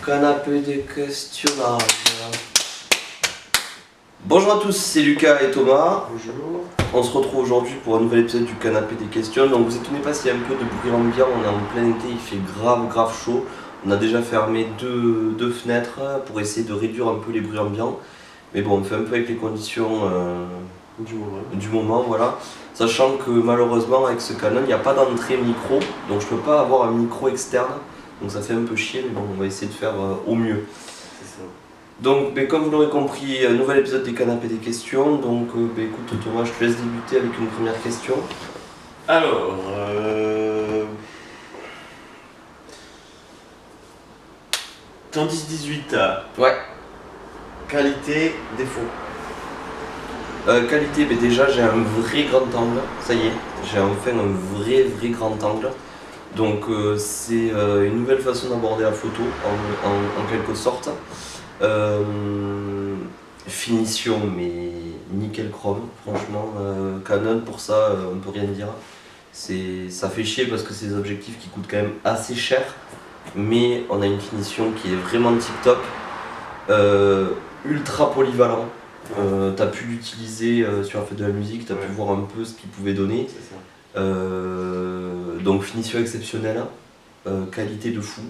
canapé des questionnaires. Bonjour à tous, c'est Lucas et Thomas. Bonjour. On se retrouve aujourd'hui pour un nouvel épisode du canapé des questions. Donc vous étonnez pas s'il y a un peu de bruit ambiant, on est en plein été, il fait grave chaud. On a déjà fermé deux fenêtres pour essayer de réduire un peu les bruits ambiants. Mais bon, on fait un peu avec les conditions du moment, voilà. Sachant que malheureusement avec ce Canon, il n'y a pas d'entrée micro, donc je peux pas avoir un micro externe. Donc ça fait un peu chier, mais bon, on va essayer de faire au mieux. C'est ça. Donc, comme vous l'aurez compris, un nouvel épisode des canapés des questions. Donc, écoute Thomas, je te laisse débuter avec une première question. Alors, ton 10-18, Ouais. qualité, défaut. Qualité, déjà j'ai un vrai grand angle, ça y est, j'ai enfin un vrai grand angle. Donc c'est une nouvelle façon d'aborder la photo en quelque sorte. Finition, mais nickel chrome, franchement. Canon pour ça, on peut rien dire. Ça fait chier parce que c'est des objectifs qui coûtent quand même assez cher, mais on a une finition qui est vraiment tip top, ultra polyvalent. T'as pu l'utiliser sur la fête de la musique, t'as pu voir un peu ce qu'il pouvait donner. C'est ça. Donc finition exceptionnelle, qualité de fou.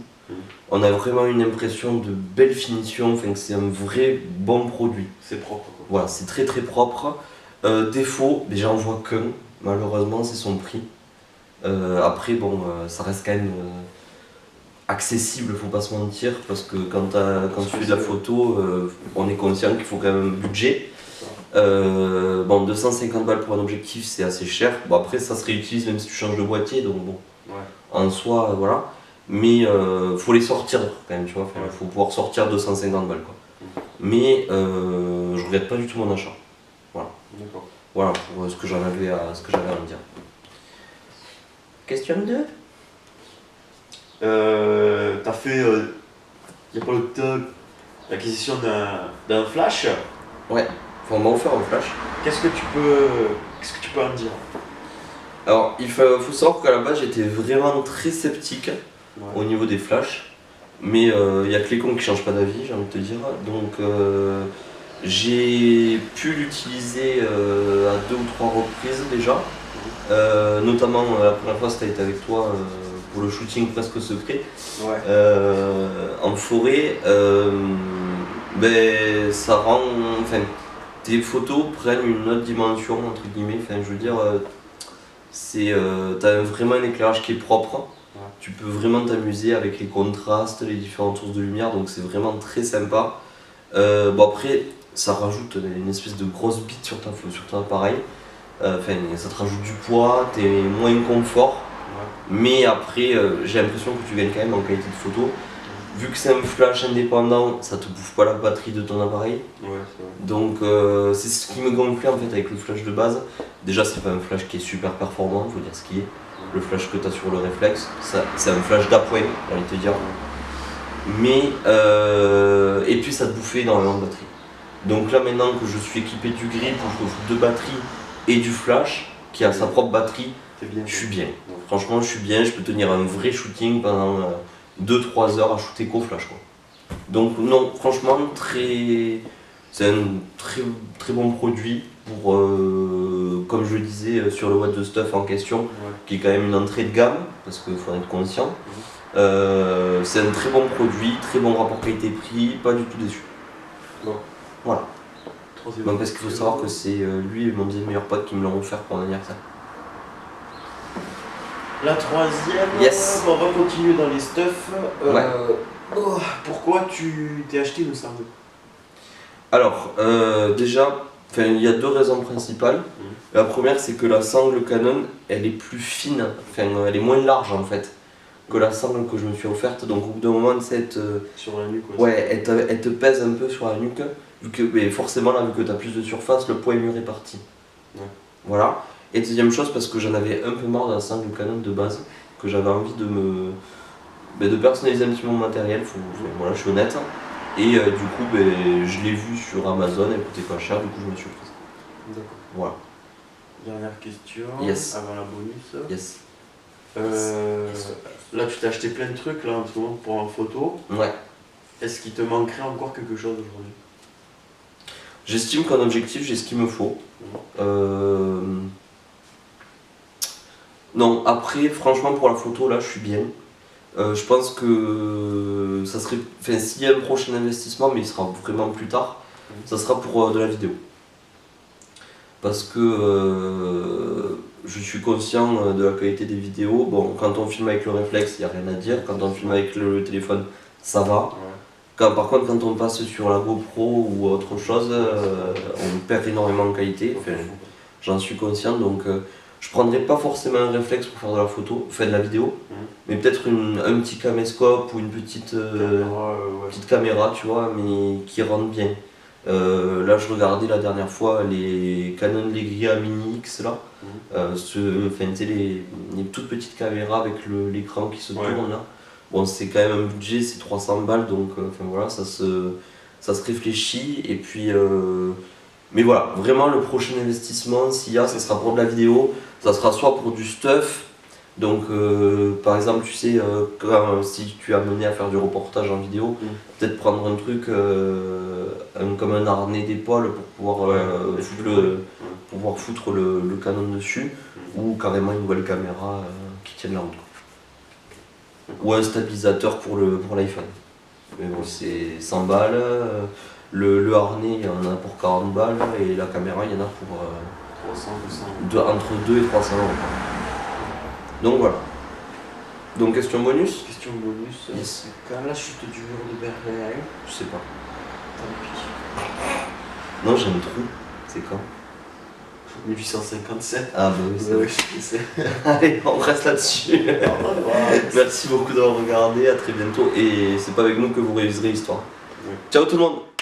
On a vraiment une impression de belle finition, enfin que c'est un vrai bon produit. C'est propre, quoi. Voilà, c'est très propre. Défaut, déjà on voit qu'un, malheureusement c'est son prix. Après bon, ça reste quand même accessible, faut pas se mentir, parce que quand tu fais de la photo, on est conscient qu'il faut quand même un budget. Bon, 250 balles pour un objectif, c'est assez cher. Bon, après, ça se réutilise même si tu changes de boîtier, donc bon, en soi, voilà. Mais faut les sortir quand même, tu vois. Faut pouvoir sortir 250 balles, quoi. Mais je regrette pas du tout mon achat. Voilà. D'accord. Voilà pour ce que j'avais à me dire. Question 2. T'as fait, il y a pas longtemps, l'acquisition d'un flash. Ouais, on m'a offert un flash. Qu'est-ce que tu peux en dire? Alors, il faut savoir qu'à la base, j'étais vraiment très sceptique au niveau des flashs. Mais il n'y a que les cons qui changent pas d'avis, j'ai envie de te dire. Donc, j'ai pu l'utiliser à 2 ou 3 reprises déjà. Notamment, la première fois, c'était avec toi pour le shooting presque secret. En forêt. Ça rend. Enfin, tes photos prennent une autre dimension, entre guillemets. Enfin, je veux dire, t'as vraiment un éclairage qui est propre. Tu peux vraiment t'amuser avec les contrastes, les différentes sources de lumière, donc c'est vraiment très sympa. Bon, après, ça rajoute une espèce de grosse bite sur ton appareil. Ça te rajoute du poids, t'es moins confort. Mais après, j'ai l'impression que tu gagnes quand même en qualité de photo. Vu que c'est un flash indépendant, ça te bouffe pas la batterie de ton appareil. Donc c'est ce qui me gonflait en fait avec le flash de base. Déjà, c'est pas un flash qui est super performant, faut dire ce qui est. Le flash que tu as sur le réflexe, c'est un flash d'appoint, j'ai envie de te dire. Mais et puis ça te bouffait énormément de batterie. Donc là maintenant que je suis équipé du grip, où je trouve 2 batteries et du flash qui a sa propre batterie, je suis bien. Franchement je suis bien, je peux tenir un vrai shooting pendant 2-3 heures à shooter qu'au flash, quoi. Donc non, franchement c'est un très bon produit pour, comme je le disais sur le What the Stuff en question, qui est quand même une entrée de gamme, parce qu'il faut en être conscient. C'est un très bon produit, très bon rapport qualité-prix, pas du tout déçu. Voilà. Donc parce qu'il faut savoir que c'est lui et mon deuxième meilleur pote qui me l'ont offert pour mon anniversaire. La troisième, yes. On va continuer dans les stuff. Pourquoi tu t'es acheté une Sardo? Alors, déjà, il y a 2 raisons principales. La première, c'est que la sangle Canon, elle est plus fine, elle est moins large en fait que la sangle que je me suis offerte. Donc au bout d'un moment, sur la nuque, elle te pèse un peu sur la nuque. Vu que, forcément, là, vu que tu as plus de surface, le poids est mieux réparti. Voilà. Et deuxième chose, parce que j'en avais un peu marre de la sangle Canon de base, que j'avais envie de personnaliser un petit peu mon matériel. Voilà, je suis honnête. Et du coup, je l'ai vu sur Amazon, elle coûtait pas cher, du coup je me suis prise. D'accord. Voilà. Dernière question, avant la bonus. Yes. Là tu t'es acheté plein de trucs là en ce moment pour en photo. Ouais. Est-ce qu'il te manquerait encore quelque chose aujourd'hui? J'estime qu'en objectif, j'ai ce qu'il me faut. Non, après, franchement, pour la photo, là, je suis bien. Je pense que ça serait. Enfin, s'il y a un prochain investissement, mais il sera vraiment plus tard, ça sera pour de la vidéo. Parce que je suis conscient de la qualité des vidéos. Bon, quand on filme avec le réflexe, il n'y a rien à dire. Quand on filme avec le téléphone, ça va. Par contre, quand on passe sur la GoPro ou autre chose, on perd énormément de qualité. Enfin, j'en suis conscient, donc je prendrais pas forcément un réflexe pour faire de la photo, faire de la vidéo, mais peut-être un petit caméscope ou une petite caméra, tu vois, mais qui rentre bien. Là, je regardais la dernière fois les Canon Legria Mini X là, les toutes petites caméras avec l'écran qui se tourne là. Bon, c'est quand même un budget, c'est 300 balles, donc voilà, ça se réfléchit. Et puis, mais voilà, vraiment le prochain investissement, s'il y a, ça sera pour de la vidéo, ça sera soit pour du stuff. Donc, par exemple, tu sais, si tu es amené à faire du reportage en vidéo, peut-être prendre un truc comme un harnais d'épaule pour pouvoir foutre le canon dessus, ou carrément une nouvelle caméra qui tienne la route. Ou un stabilisateur pour l'iPhone. Mais bon, c'est 100 balles. Le harnais, il y en a pour 40 balles. Et la caméra, il y en a pour 300, 200. entre 2 et 300 euros. Donc voilà. Donc question bonus? Question bonus. Yes. C'est quand la chute du mur de Berlin? Je sais pas. Tant pis. Non, j'ai un trou. C'est quand? 1857. Ah bah oui, c'est Ouais, vrai. je sais. Allez, on reste là-dessus. Merci beaucoup d'avoir regardé, à très bientôt. Et c'est pas avec nous que vous réviserez l'histoire. Ouais. Ciao tout le monde!